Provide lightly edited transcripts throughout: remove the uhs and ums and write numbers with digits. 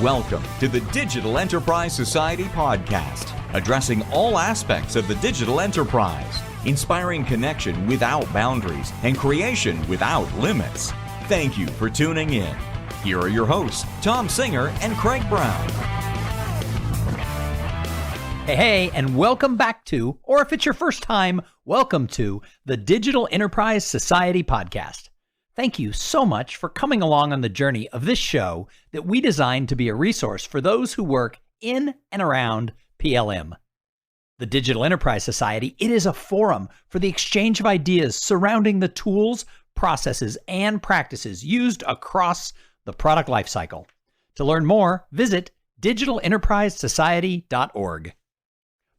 Welcome to the Digital Enterprise Society podcast, addressing all aspects of the digital enterprise, inspiring connection without boundaries and creation without limits. Thank you for tuning in. Here are your hosts, Tom Singer and Craig Brown. Hey, and welcome back to, or if it's your first time, welcome to the Digital Enterprise Society podcast. Thank you so much for coming along on the journey of this show that we designed to be a resource for those who work in and around PLM. The Digital Enterprise Society, it is a forum for the exchange of ideas surrounding the tools, processes, and practices used across the product lifecycle. To learn more, visit digitalenterprisesociety.org.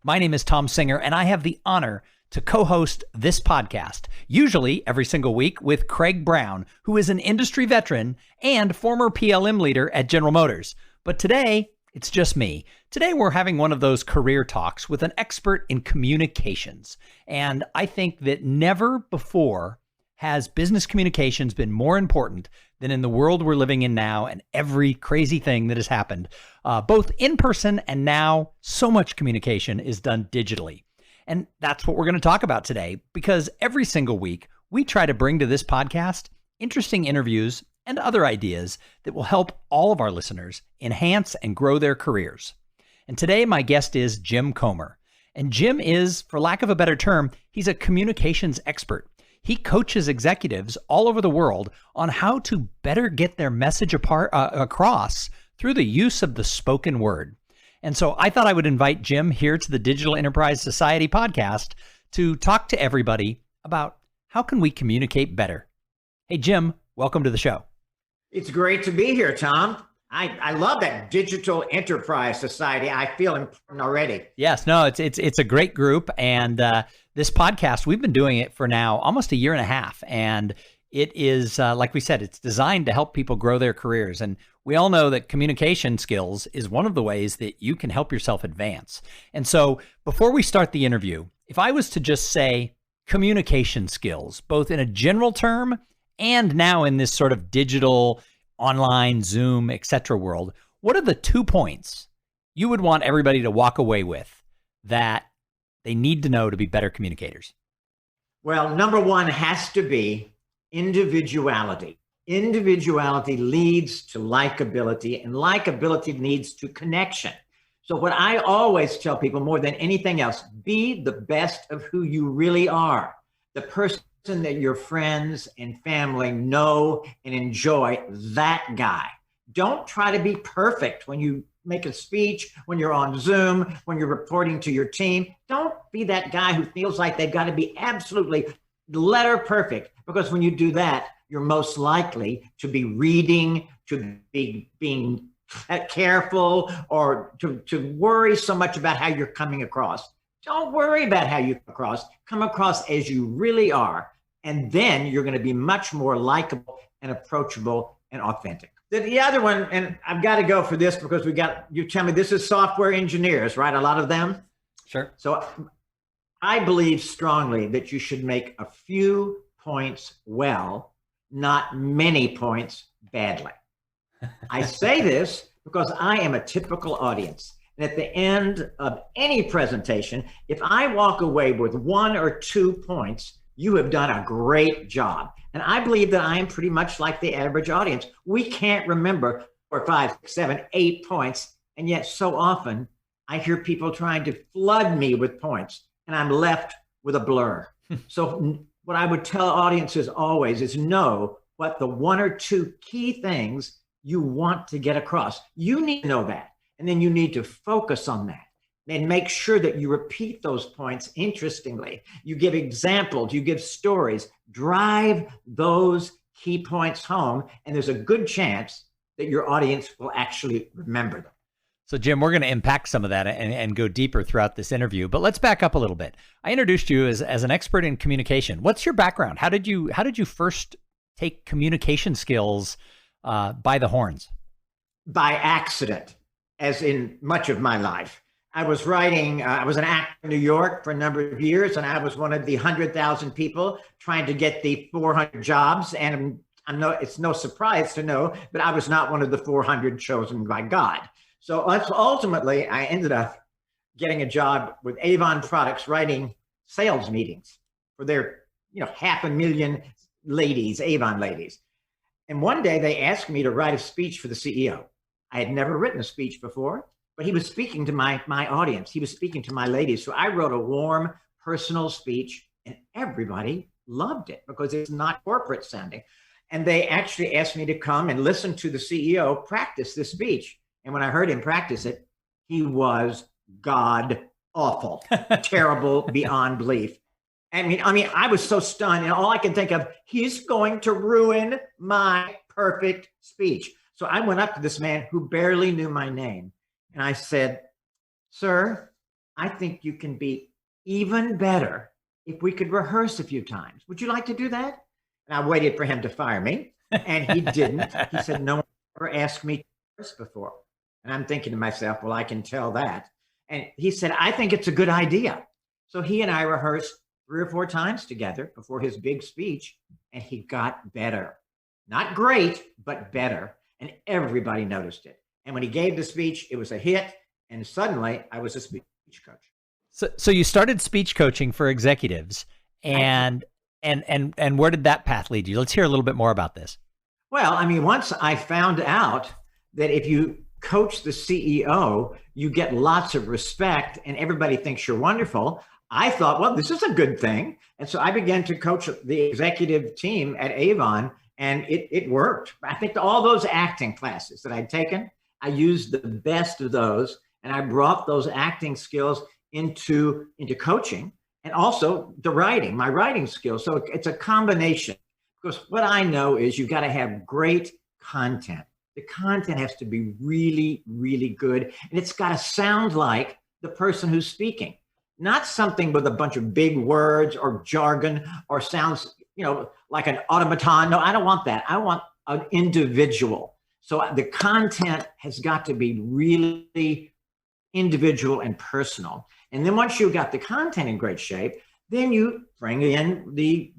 My name is Tom Singer, and I have the honor to co-host this podcast, usually every single week, with Craig Brown, who is an industry veteran and former PLM leader at General Motors. But today, it's just me. Today, we're having one of those career talks with an expert in communications. And I think that never before has business communications been more important than in the world we're living in now and every crazy thing that has happened, both in person and now so much communication is done digitally. And that's what we're going to talk about today, because every single week we try to bring to this podcast interesting interviews and other ideas that will help all of our listeners enhance and grow their careers. And today my guest is Jim Comer. And Jim is, for lack of a better term, he's a communications expert. He coaches executives all over the world on how to better get their message across through the use of the spoken word. And so I thought I would invite Jim here to the Digital Enterprise Society podcast to talk to everybody about how can we communicate better. Hey, Jim, welcome to the show. It's great to be here, Tom. I love that Digital Enterprise Society. I feel important already. Yes, no, it's a great group. And this podcast, we've been doing it for now almost a year and a half. And it is, like we said, it's designed to help people grow their careers. And we all know that communication skills is one of the ways that you can help yourself advance. And so before we start the interview, if I was to just say communication skills, both in a general term and now in this sort of digital, online, Zoom, etc. world, what are the 2 points you would want everybody to walk away with that they need to know to be better communicators? Well, number one has to be individuality. Individuality leads to likability, and likability leads to connection. So what I always tell people more than anything else, be the best of who you really are. The person that your friends and family know and enjoy, that guy. Don't try to be perfect when you make a speech, when you're on Zoom, when you're reporting to your team. Don't be that guy who feels like they've got to be absolutely letter perfect, because when you do that, you're most likely to be reading, to be being careful, or to worry so much about how you're coming across. Don't worry about how you come across as you really are. And then you're going to be much more likable and approachable and authentic. The other one, and I've got to go for this because you tell me this is software engineers, right? A lot of them. Sure. So I believe strongly that you should make a few points well, not many points badly. I say this because I am a typical audience. And at the end of any presentation, if I walk away with 1 or 2 points, you have done a great job. And I believe that I am pretty much like the average audience. We can't remember 4, 5, 7, 8 points. And yet so often I hear people trying to flood me with points and I'm left with a blur. So what I would tell audiences always is know what the 1 or 2 key things you want to get across. You need to know that. And then you need to focus on that. And make sure that you repeat those points interestingly. You give examples, you give stories, drive those key points home, and there's a good chance that your audience will actually remember them. So Jim, we're going to unpack some of that and go deeper throughout this interview, but let's back up a little bit. I introduced you as an expert in communication. What's your background? How did you first take communication skills by the horns? By accident, as in much of my life. I was an actor in New York for a number of years, and I was one of the 100,000 people trying to get the 400 jobs. And it's no surprise to know that I was not one of the 400 chosen by God. So ultimately, I ended up getting a job with Avon Products, writing sales meetings for their, 500,000 ladies, Avon ladies. And one day they asked me to write a speech for the CEO. I had never written a speech before, but he was speaking to my audience. He was speaking to my ladies. So I wrote a warm, personal speech, and everybody loved it because it's not corporate sounding. And they actually asked me to come and listen to the CEO practice this speech. And when I heard him practice it, he was god awful, terrible beyond belief. I mean, I was so stunned, and all I can think of, he's going to ruin my perfect speech. So I went up to this man who barely knew my name, and I said, "Sir, I think you can be even better if we could rehearse a few times. Would you like to do that?" And I waited for him to fire me, and he didn't. He said, "No one ever asked me to rehearse before." And I'm thinking to myself, well, I can tell that. And he said, "I think it's a good idea." So he and I rehearsed 3 or 4 times together before his big speech, and he got better. Not great, but better. And everybody noticed it. And when he gave the speech, it was a hit. And suddenly I was a speech coach. So you started speech coaching for executives, and where did that path lead you? Let's hear a little bit more about this. Well, once I found out that if you coach the CEO, you get lots of respect and everybody thinks you're wonderful, I thought, well, this is a good thing. And so I began to coach the executive team at Avon, and it worked. I think all those acting classes that I'd taken, I used the best of those, and I brought those acting skills into coaching, and also my writing skills. So it's a combination, because what I know is you've got to have great content. The content has to be really, really good, and it's got to sound like the person who's speaking. Not something with a bunch of big words or jargon or sounds, like an automaton. No, I don't want that. I want an individual. So the content has got to be really individual and personal. And then once you've got the content in great shape, then you bring in the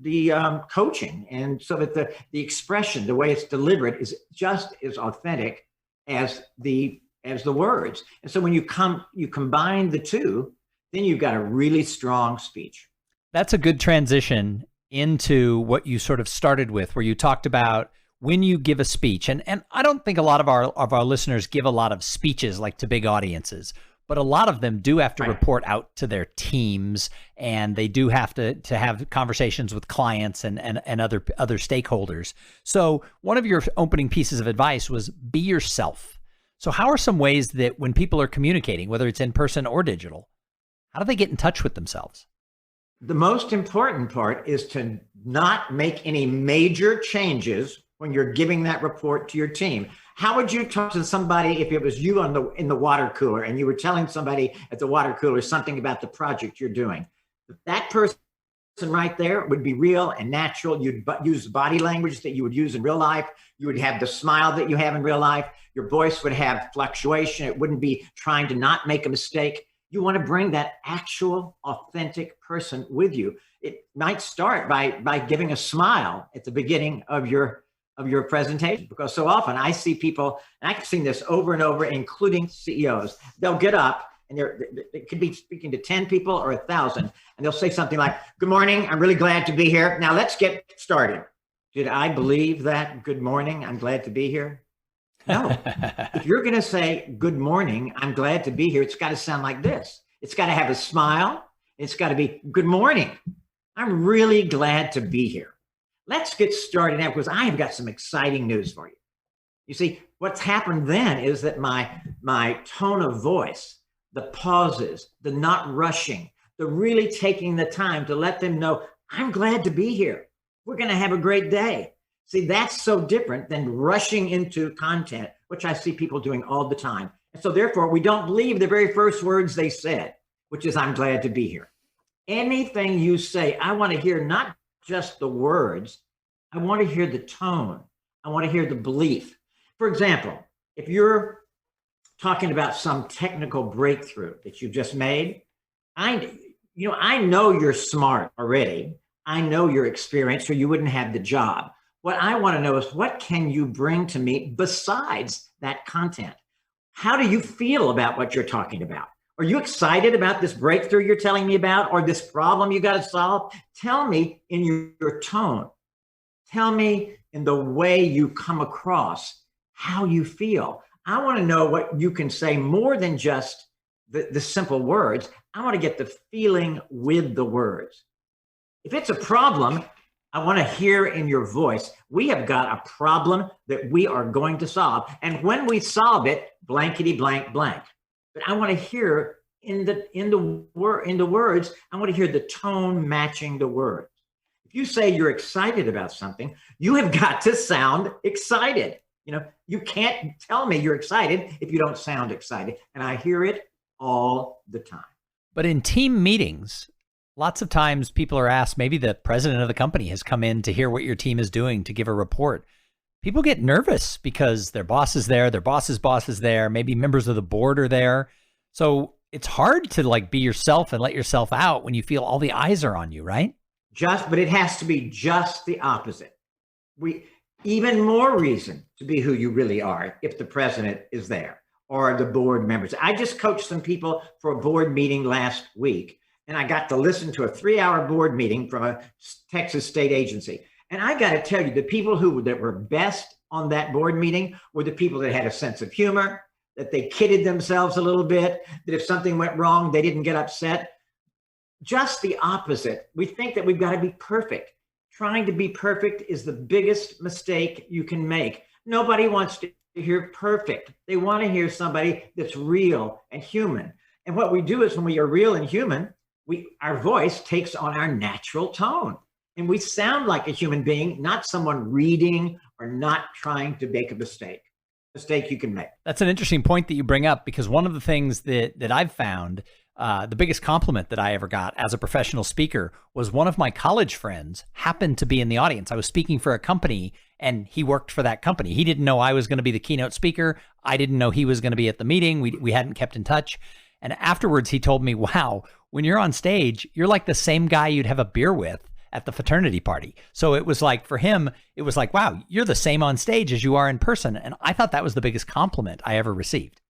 coaching, and so that the expression, the way it's delivered, is just as authentic as the words. And so when you combine the two, then you've got a really strong speech. That's a good transition into what you sort of started with, where you talked about when you give a speech. And I don't think a lot of our listeners give a lot of speeches like to big audiences, but a lot of them do have to report out to their teams, and they do have to have conversations with clients and other stakeholders. So one of your opening pieces of advice was be yourself. So how are some ways that when people are communicating, whether it's in person or digital, how do they get in touch with themselves? The most important part is to not make any major changes when you're giving that report to your team. How would you talk to somebody if it was you in the water cooler and you were telling somebody at the water cooler something about the project you're doing? That person right there would be real and natural. You'd use body language that you would use in real life. You would have the smile that you have in real life. Your voice would have fluctuation. It wouldn't be trying to not make a mistake. You want to bring that actual, authentic person with you. It might start by giving a smile at the beginning of your presentation, because so often I see people, and I've seen this over and over, including CEOs. They'll get up and they could be speaking to 10 people or 1,000, and they'll say something like, "Good morning, I'm really glad to be here. Now let's get started." Did I believe that? Good morning, I'm glad to be here? No. If you're going to say, "Good morning, I'm glad to be here," it's got to sound like this. It's got to have a smile. It's got to be, "Good morning, I'm really glad to be here. Let's get started now, because I have got some exciting news for you." You see, what's happened then is that my tone of voice, the pauses, the not rushing, the really taking the time to let them know, "I'm glad to be here. We're going to have a great day." See, that's so different than rushing into content, which I see people doing all the time. And so therefore, we don't believe the very first words they said, which is, "I'm glad to be here." Anything you say, I want to hear not just the words. I want to hear the tone. I want to hear the belief. For example, if you're talking about some technical breakthrough that you've just made, I know you're smart already. I know you're experienced, or you wouldn't have the job. What I want to know is, what can you bring to me besides that content? How do you feel about what you're talking about? Are you excited about this breakthrough you're telling me about, or this problem you got to solve? Tell me in your tone. Tell me in the way you come across, how you feel. I want to know what you can say more than just the simple words. I want to get the feeling with the words. If it's a problem, I want to hear in your voice, we have got a problem that we are going to solve. And when we solve it, blankety blank blank. But I want to hear in the words, I want to hear the tone matching the words. If you say you're excited about something, you have got to sound excited. You can't tell me you're excited if you don't sound excited. And I hear it all the time. But in team meetings, lots of times people are asked, maybe the president of the company has come in to hear what your team is doing, to give a report. People get nervous because their boss is there, their boss's boss is there, maybe members of the board are there. So it's hard to be yourself and let yourself out when you feel all the eyes are on you, right? But it has to be just the opposite. Even more reason to be who you really are if the president is there or the board members. I just coached some people for a board meeting last week, and I got to listen to a 3-hour board meeting from a Texas state agency. And I got to tell you, the people that were best on that board meeting were the people that had a sense of humor, that they kidded themselves a little bit, that if something went wrong, they didn't get upset. Just the opposite. We think that we've got to be perfect. Trying to be perfect is the biggest mistake you can make. Nobody wants to hear perfect. They want to hear somebody that's real and human. And what we do is, when we are real and human, our voice takes on our natural tone. And we sound like a human being, not someone reading or not trying to make a mistake you can make. That's an interesting point that you bring up, because one of the things that I've found, the biggest compliment that I ever got as a professional speaker was one of my college friends happened to be in the audience. I was speaking for a company and he worked for that company. He didn't know I was going to be the keynote speaker. I didn't know he was going to be at the meeting. We hadn't kept in touch. And afterwards he told me, wow, when you're on stage, you're like the same guy you'd have a beer with at the fraternity party. So it was like, for him, it was like, wow, you're the same on stage as you are in person. And I thought that was the biggest compliment I ever received.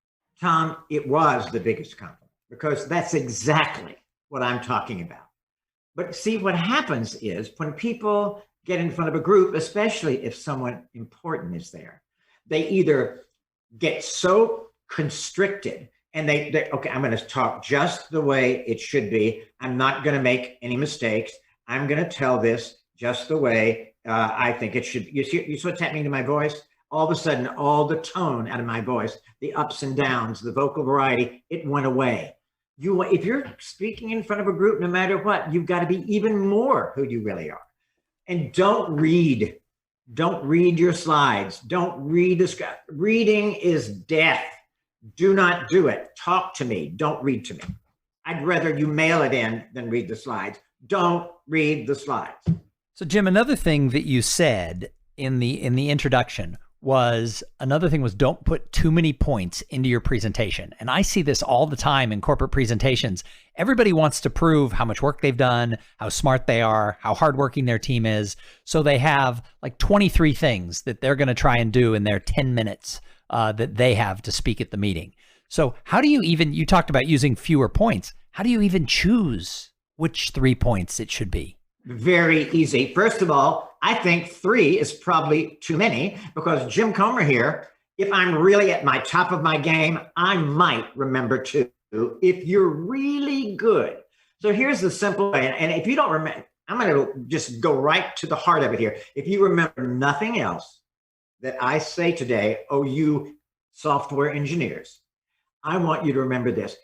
Tom, it was the biggest compliment, because that's exactly what I'm talking about. But see, what happens is, when people get in front of a group, especially if someone important is there, they either get so constricted and they okay, I'm going to talk just the way it should be. I'm not going to make any mistakes. I'm going to tell this just the way I think it should. You see what's happening to my voice? All of a sudden, all the tone out of my voice, the ups and downs, the vocal variety, it went away. If you're speaking in front of a group, no matter what, you've got to be even more who you really are. And don't read your slides. Don't read the script. Reading is death. Do not do it. Talk to me. Don't read to me. I'd rather you mail it in than read the slides. Don't read the slides. So Jim, another thing that you said in the introduction was don't put too many points into your presentation. And I see this all the time in corporate presentations. Everybody wants to prove how much work they've done, how smart they are, how hardworking their team is. So they have like 23 things that they're going to try and do in their 10 minutes that they have to speak at the meeting. So how do you talked about using fewer points. How do you even choose which 3 points it should be? Very easy. First of all, I think 3 is probably too many, because Jim Comer here, if I'm really at my top of my game, I might remember 2 if you're really good. So here's the simple way. And if you don't remember, I'm going to just go right to the heart of it here. If you remember nothing else that I say today, you software engineers, I want you to remember this.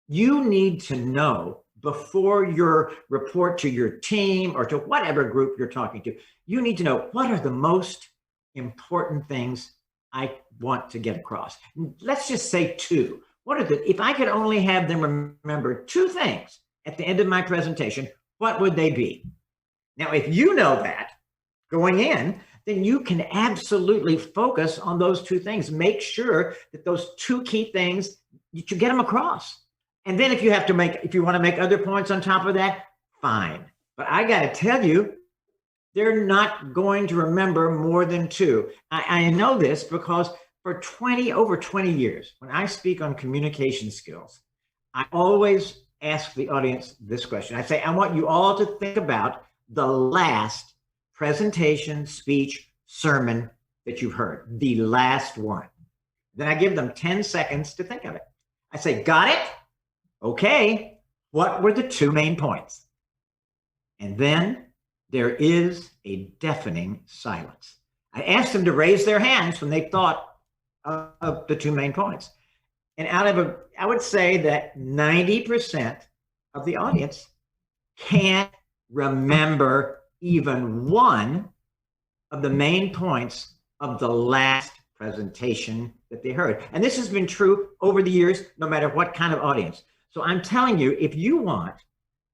You need to know, before your report to your team or to whatever group you're talking to, you need to know, what are the most important things I want to get across? Let's just say 2. If I could only have them remember 2 things at the end of my presentation, what would they be? Now, if you know that going in, then you can absolutely focus on those 2 things. Make sure that those 2 key things, you get them across. And then if you want to make other points on top of that, fine. But I got to tell you, they're not going to remember more than two. I know this because for over 20 years, when I speak on communication skills, I always ask the audience this question. I say, I want you all to think about the last presentation, speech, sermon that you've heard, the last one. Then I give them 10 seconds to think of it. I say, got it? Okay. What were the two main points? And then there is a deafening silence. I asked them to raise their hands when they thought of the two main points. And I would say that 90% of the audience can't remember even one of the main points of the last presentation that they heard. And this has been true over the years, no matter what kind of audience. So I'm telling you, if you want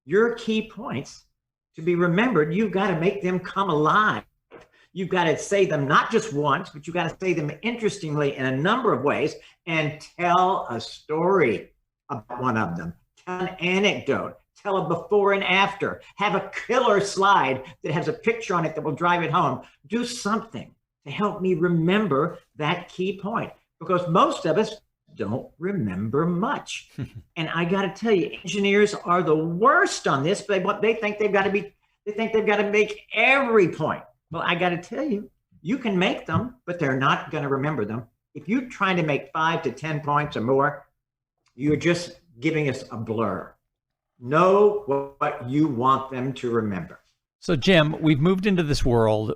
your key points to be remembered, you've got to make them come alive. You've got to say them not just once, but you've got to say them interestingly in a number of ways and tell a story about one of them. Tell an anecdote. Tell a before and after. Have a killer slide that has a picture on it that will drive it home. Do something to help me remember that key point, because most of us don't remember much. And I got to tell you, engineers are the worst on this. They think they've got to make every point. Well, I got to tell you, you can make them, but they're not going to remember them. If you're trying to make 5 to 10 points or more, you're just giving us a blur. Know what you want them to remember. So, Jim, we've moved into this world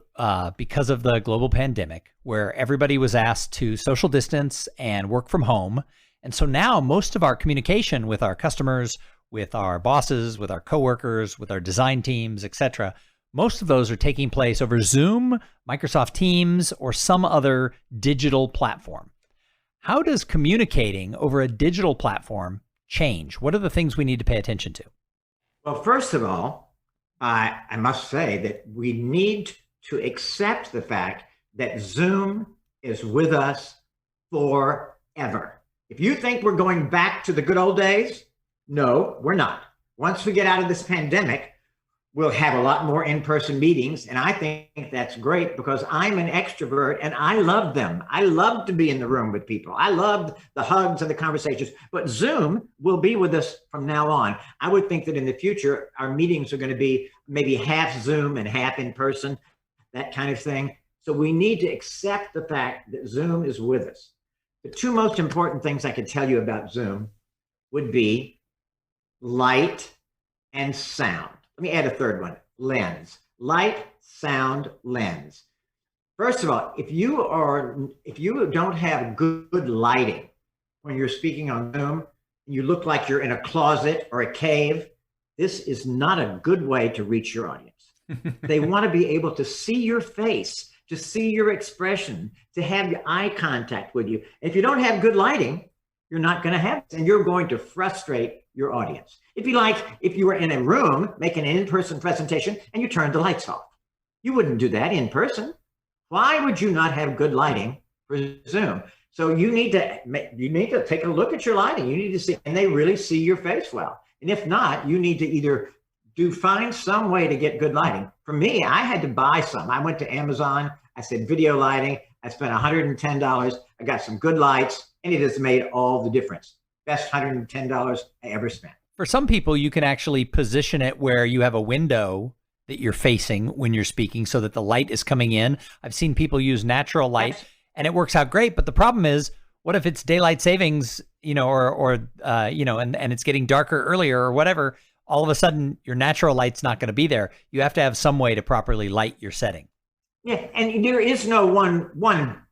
because of the global pandemic where everybody was asked to social distance and work from home. And so now most of our communication with our customers, with our bosses, with our coworkers, with our design teams, etc., most of those are taking place over Zoom, Microsoft Teams, or some other digital platform. How does communicating over a digital platform change? What are the things we need to pay attention to? Well, first of all, I must say that we need to accept the fact that Zoom is with us forever. If you think we're going back to the good old days, no, we're not. Once we get out of this pandemic, we'll have a lot more in-person meetings. And I think that's great because I'm an extrovert and I love them. I love to be in the room with people. I love the hugs and the conversations, but Zoom will be with us from now on. I would think that in the future, our meetings are going to be maybe half Zoom and half in person, that kind of thing. So we need to accept the fact that Zoom is with us. The two most important things I could tell you about Zoom would be light and sound. Let me add a third one, lens. Light, sound, lens. First of all, if you don't have good lighting when you're speaking on Zoom, and you look like you're in a closet or a cave, this is not a good way to reach your audience. They want to be able to see your face, to see your expression, to have your eye contact with you. If you don't have good lighting, you're not going to have it, and you're going to frustrate your audience. If you were in a room making an in-person presentation and you turned the lights off, you wouldn't do that in person. Why would you not have good lighting for Zoom? So you need to take a look at your lighting. You need to see, and they really see your face well. And if not, you need to either find some way to get good lighting. For me, I had to buy some. I went to Amazon. I said video lighting. I spent $110. I got some good lights, and it has made all the difference. Best $110 I ever spent. For some people, you can actually position it where you have a window that you're facing when you're speaking so that the light is coming in. I've seen people use natural light and it works out great. But the problem is, what if it's daylight savings, or it's getting darker earlier or whatever, all of a sudden your natural light's not going to be there. You have to have some way to properly light your setting. Yeah, and there is no one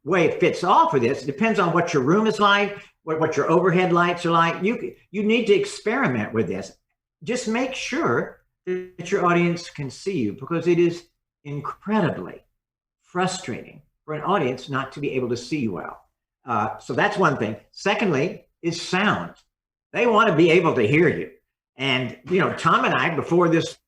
way it fits all for this. It depends on what your room is like, what your overhead lights are like. You need to experiment with this. Just make sure that your audience can see you, because it is incredibly frustrating for an audience not to be able to see you well. So that's one thing. Secondly is sound. They want to be able to hear you. And, Tom and I, before this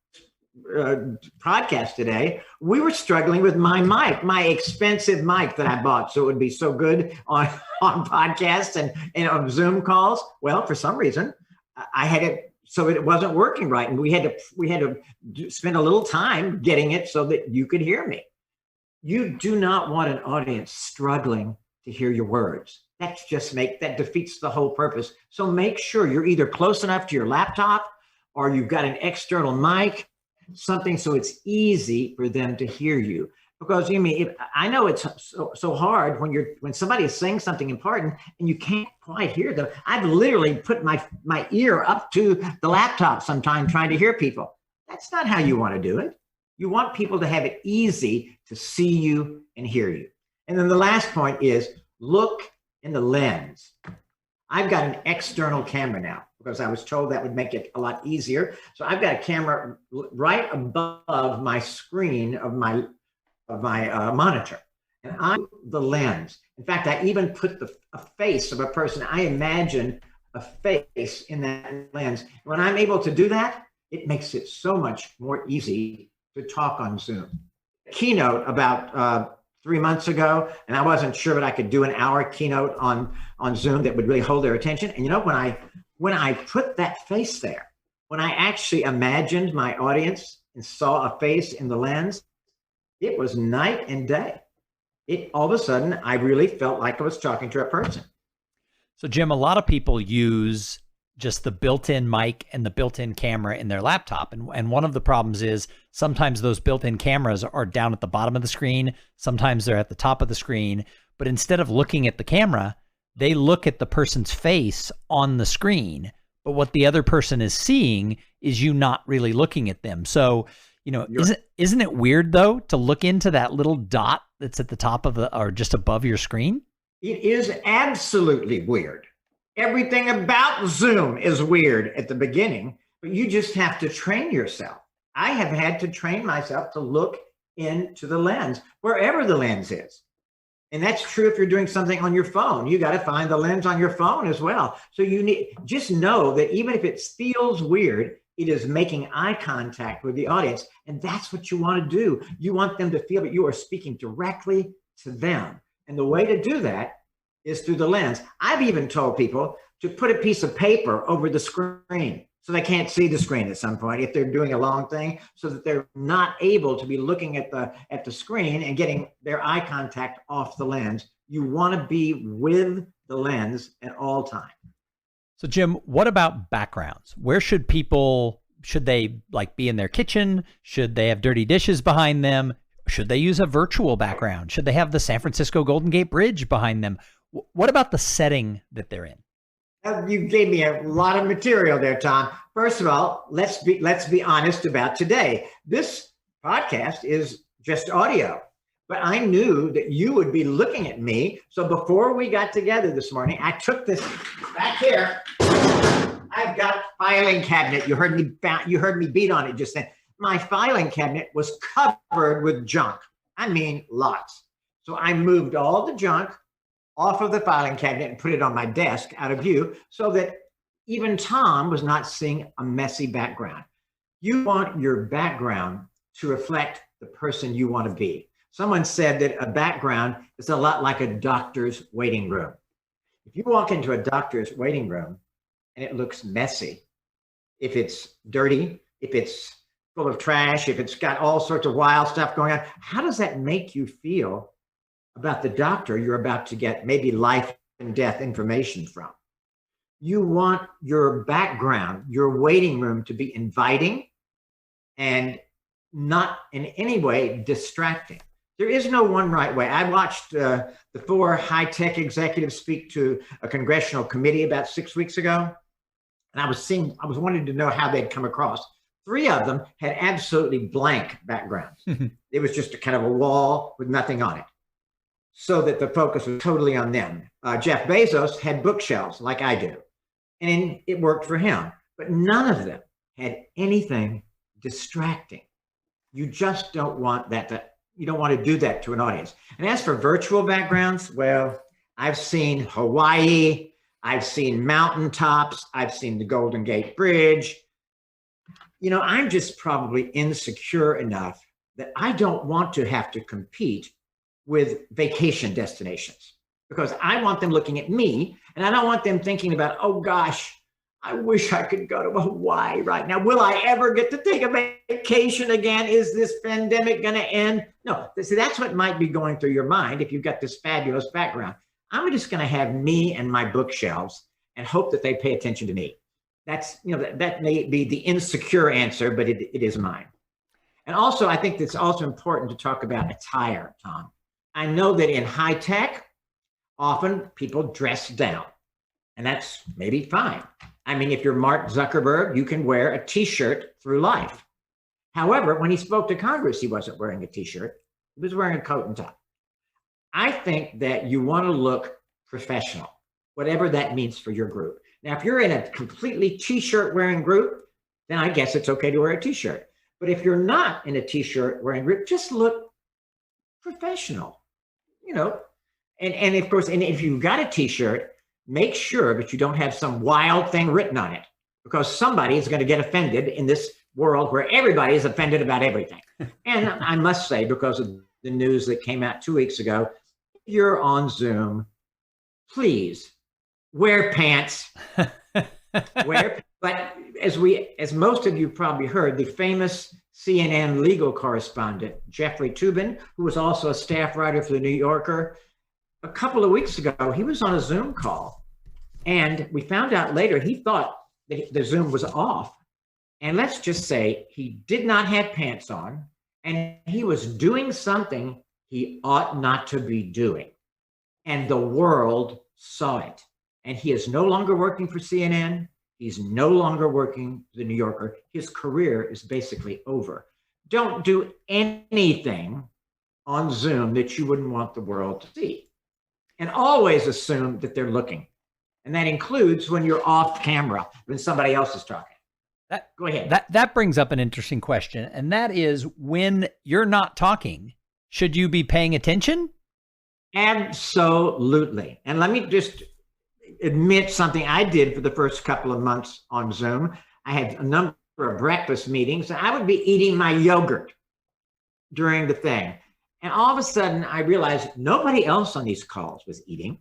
podcast today, we were struggling with my mic, my expensive mic that I bought so it would be so good on podcasts and on Zoom calls. Well, for some reason, I had it, so it wasn't working right. And we had to spend a little time getting it so that you could hear me. You do not want an audience struggling to hear your words. That defeats the whole purpose. So make sure you're either close enough to your laptop or you've got an external mic, something so it's easy for them to hear you. Because I know it's so hard when somebody is saying something important and you can't quite hear them. I've literally put my ear up to the laptop sometime trying to hear people. That's not how you want to do it. You want people to have it easy to see you and hear you. And then the last point is look in the lens. I've got an external camera now because I was told that would make it a lot easier. So I've got a camera right above my screen of my monitor, and I'm the lens. In fact, I even put a face of a person. I imagine a face in that lens. When I'm able to do that, it makes it so much more easy to talk on Zoom. Keynote about 3 months ago, and I wasn't sure that I could do an hour keynote on Zoom that would really hold their attention. And when I put that face there, when I actually imagined my audience and saw a face in the lens, it was night and day. All of a sudden, I really felt like I was talking to a person. So Jim, a lot of people use just the built-in mic and the built-in camera in their laptop. And one of the problems is sometimes those built-in cameras are down at the bottom of the screen. Sometimes they're at the top of the screen. But instead of looking at the camera, they look at the person's face on the screen. But what the other person is seeing is you not really looking at them. So, isn't it weird though to look into that little dot that's at the top of or just above your screen? It is absolutely weird. Everything about Zoom is weird at the beginning, but you just have to train yourself. I have had to train myself to look into the lens, wherever the lens is. And that's true if you're doing something on your phone. You got to find the lens on your phone as well. So just know that even if it feels weird, it is making eye contact with the audience. And that's what you want to do. You want them to feel that you are speaking directly to them. And the way to do that is through the lens. I've even told people to put a piece of paper over the screen so they can't see the screen at some point if they're doing a long thing, so that they're not able to be looking at the screen and getting their eye contact off the lens. You want to be with the lens at all times. So Jim, what about backgrounds? Where should they be in their kitchen? Should they have dirty dishes behind them? Should they use a virtual background? Should they have the San Francisco Golden Gate Bridge behind them? What about the setting that they're in? You gave me a lot of material there, Tom. First of all, let's be honest about today. This podcast is just audio, but I knew that you would be looking at me. So before we got together this morning, I took this back here. I've got a filing cabinet. You heard me beat on it just then. My filing cabinet was covered with junk. I mean, lots. So I moved all the junk off of the filing cabinet and put it on my desk out of view so that even Tom was not seeing a messy background. You want your background to reflect the person you want to be. Someone said that a background is a lot like a doctor's waiting room. If you walk into a doctor's waiting room and it looks messy, if it's dirty, if it's full of trash, if it's got all sorts of wild stuff going on, how does that make you feel about the doctor you're about to get maybe life and death information from? You want your background, your waiting room, to be inviting and not in any way distracting. There is no one right way. I watched the 4 high-tech executives speak to a congressional committee about 6 weeks ago, and I was wanting to know how they'd come across. 3 of them had absolutely blank backgrounds. It was just a kind of a wall with nothing on it, so that the focus was totally on them. Jeff Bezos had bookshelves like I do, and it worked for him, but none of them had anything distracting. You just don't want you don't want to do that to an audience. And as for virtual backgrounds, well, I've seen Hawaii, I've seen mountaintops, I've seen the Golden Gate Bridge. I'm just probably insecure enough that I don't want to have to compete with vacation destinations, because I want them looking at me, and I don't want them thinking about, oh gosh, I wish I could go to Hawaii right now. Will I ever get to take a vacation again? Is this pandemic going to end? No, see, that's what might be going through your mind if you've got this fabulous background. I'm just going to have me and my bookshelves and hope that they pay attention to me. That's, that may be the insecure answer, but it is mine. And also, I think it's also important to talk about attire, Tom. I know that in high tech, often people dress down, and that's maybe fine. I mean, if you're Mark Zuckerberg, you can wear a t-shirt through life. However, when he spoke to Congress, he wasn't wearing a t-shirt. He was wearing a coat and tie. I think that you want to look professional, whatever that means for your group. Now, if you're in a completely t-shirt wearing group, then I guess it's okay to wear a t-shirt. But if you're not in a t-shirt wearing group, just look professional, and of course, and if you've got a t-shirt, make sure that you don't have some wild thing written on it, because somebody is going to get offended in this world where everybody is offended about everything. And I must say, because of the news that came out 2 weeks ago, if you're on Zoom, please wear pants. But as most of you probably heard, the famous CNN legal correspondent, Jeffrey Toobin, who was also a staff writer for the New Yorker, a couple of weeks ago, he was on a Zoom call, and we found out later he thought that the Zoom was off. And let's just say he did not have pants on, and he was doing something he ought not to be doing. And the world saw it. And he is no longer working for CNN. He's no longer working for the New Yorker. His career is basically over. Don't do anything on Zoom that you wouldn't want the world to see. And always assume that they're looking. And that includes when you're off camera, when somebody else is talking. Go ahead. That brings up an interesting question. And that is, when you're not talking, should you be paying attention? Absolutely. And let me just admit something I did for the first couple of months on Zoom. I had a number of breakfast meetings, and I would be eating my yogurt during the thing. And all of a sudden, I realized nobody else on these calls was eating.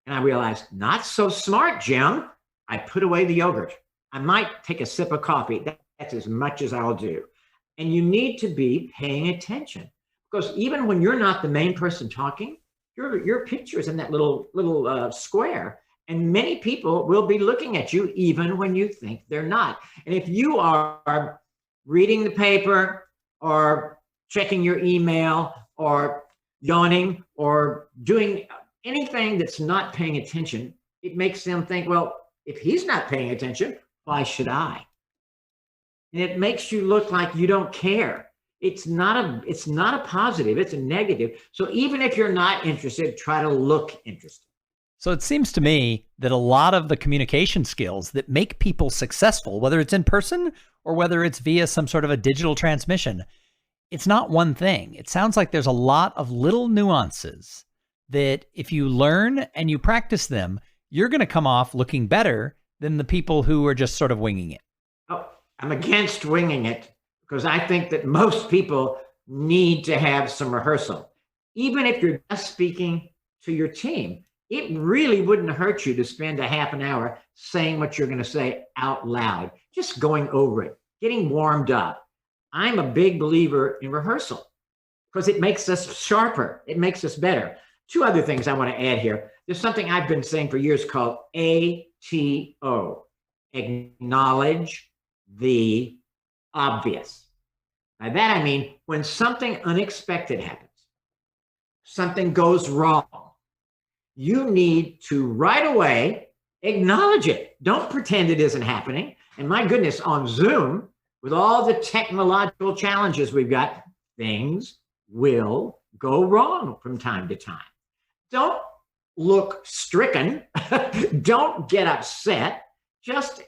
And I realized, not so smart, Jim. I put away the yogurt. I might take a sip of coffee. That's as much as I'll do. And you need to be paying attention, because even when you're not the main person talking, your picture is in that little square. And many people will be looking at you even when you think they're not. And if you are reading the paper or checking your email or yawning or doing anything that's not paying attention, it makes them think, well, if he's not paying attention, why should I? And it makes you look like you don't care. It's not a positive, it's a negative. So even if you're not interested, try to look interested. So it seems to me that a lot of the communication skills that make people successful, whether it's in person or whether it's via some sort of a digital transmission, it's not one thing. It sounds like there's a lot of little nuances that if you learn and you practice them, you're going to come off looking better than the people who are just sort of winging it. Oh, I'm against winging it, because I think that most people need to have some rehearsal. Even if you're just speaking to your team, it really wouldn't hurt you to spend a half an hour saying what you're going to say out loud, just going over it, getting warmed up. I'm a big believer in rehearsal because it makes us sharper. It makes us better. Two other things I want to add here. There's something I've been saying for years called ATO, acknowledge the obvious. By that I mean, when something unexpected happens, something goes wrong, you need to right away acknowledge it. Don't pretend it isn't happening. And my goodness, on Zoom, with all the technological challenges we've got, things will go wrong from time to time. Don't look stricken. Don't get upset. Just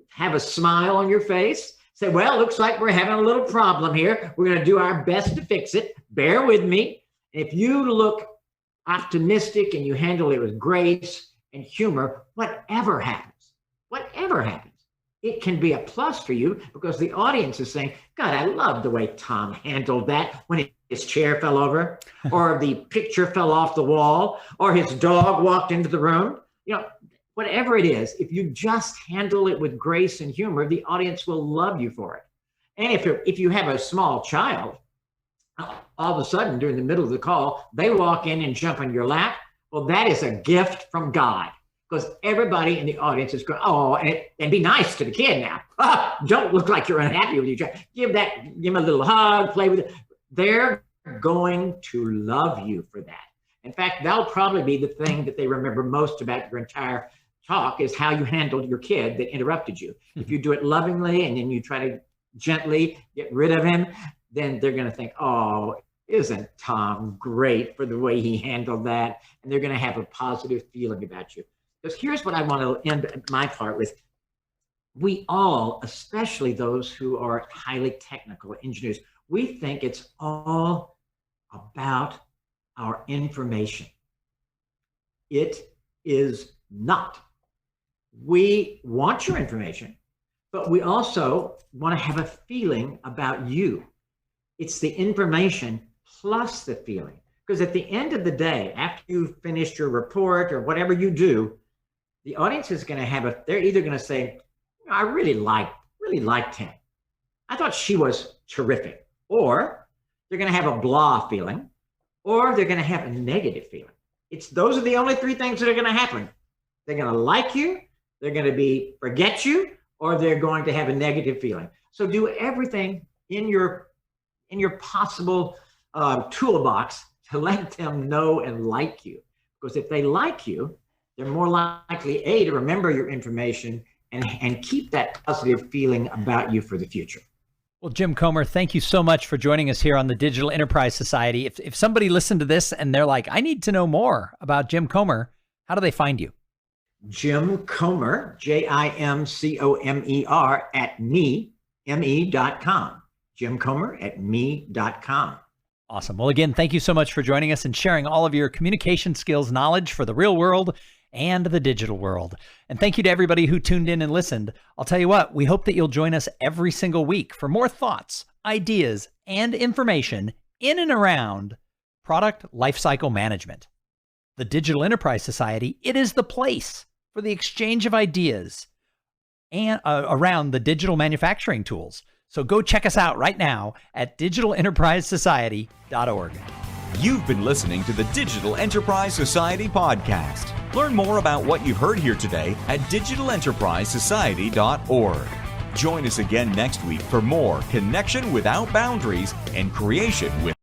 have a smile on your face. Say, well, looks like we're having a little problem here. We're going to do our best to fix it. Bear with me. If you look optimistic and you handle it with grace and humor, whatever happens, it can be a plus for you, because the audience is saying, God, I love the way Tom handled that when his chair fell over, or the picture fell off the wall, or his dog walked into the room. whatever it is, if you just handle it with grace and humor, the audience will love you for it. And if you have a small child, all of a sudden during the middle of the call, they walk in and jump on your lap. Well, that is a gift from God, because everybody in the audience is going, oh, and be nice to the kid now. Don't look like you're unhappy with your child. Give him a little hug, play with it. They're going to love you for that. In fact, that'll probably be the thing that they remember most about your entire talk, is how you handled your kid that interrupted you. If you do it lovingly and then you try to gently get rid of him, then they're going to think, oh, isn't Tom great for the way he handled that? And they're going to have a positive feeling about you. Because here's what I want to end my part with. We all, especially those who are highly technical engineers, we think it's all about our information. It is not. We want your information, but we also want to have a feeling about you. It's the information plus the feeling. Because at the end of the day, after you've finished your report or whatever you do, the audience is going to they're either going to say, I really liked him. I thought she was terrific. Or they're going to have a blah feeling, or they're going to have a negative feeling. Those are the only three things that are going to happen. They're going to like you, they're going to forget you, or they're going to have a negative feeling. So do everything in your possible toolbox to let them know and like you. Because if they like you, they're more likely, to remember your information and keep that positive feeling about you for the future. Well, Jim Comer, thank you so much for joining us here on the Digital Enterprise Society. If somebody listened to this and they're like, I need to know more about Jim Comer, how do they find you? Jim Comer, JIMCOMER at me.com. Jim Comer at me.com. Awesome. Well, again, thank you so much for joining us and sharing all of your communication skills knowledge for the real world and the digital world. And thank you to everybody who tuned in and listened. I'll tell you what, we hope that you'll join us every single week for more thoughts, ideas, and information in and around product lifecycle management. The Digital Enterprise Society, it is the place for the exchange of ideas and around the digital manufacturing tools. So go check us out right now at digitalenterprisesociety.org. You've been listening to the Digital Enterprise Society podcast. Learn more about what you've heard here today at digitalenterprisesociety.org. Join us again next week for more connection without boundaries and creation with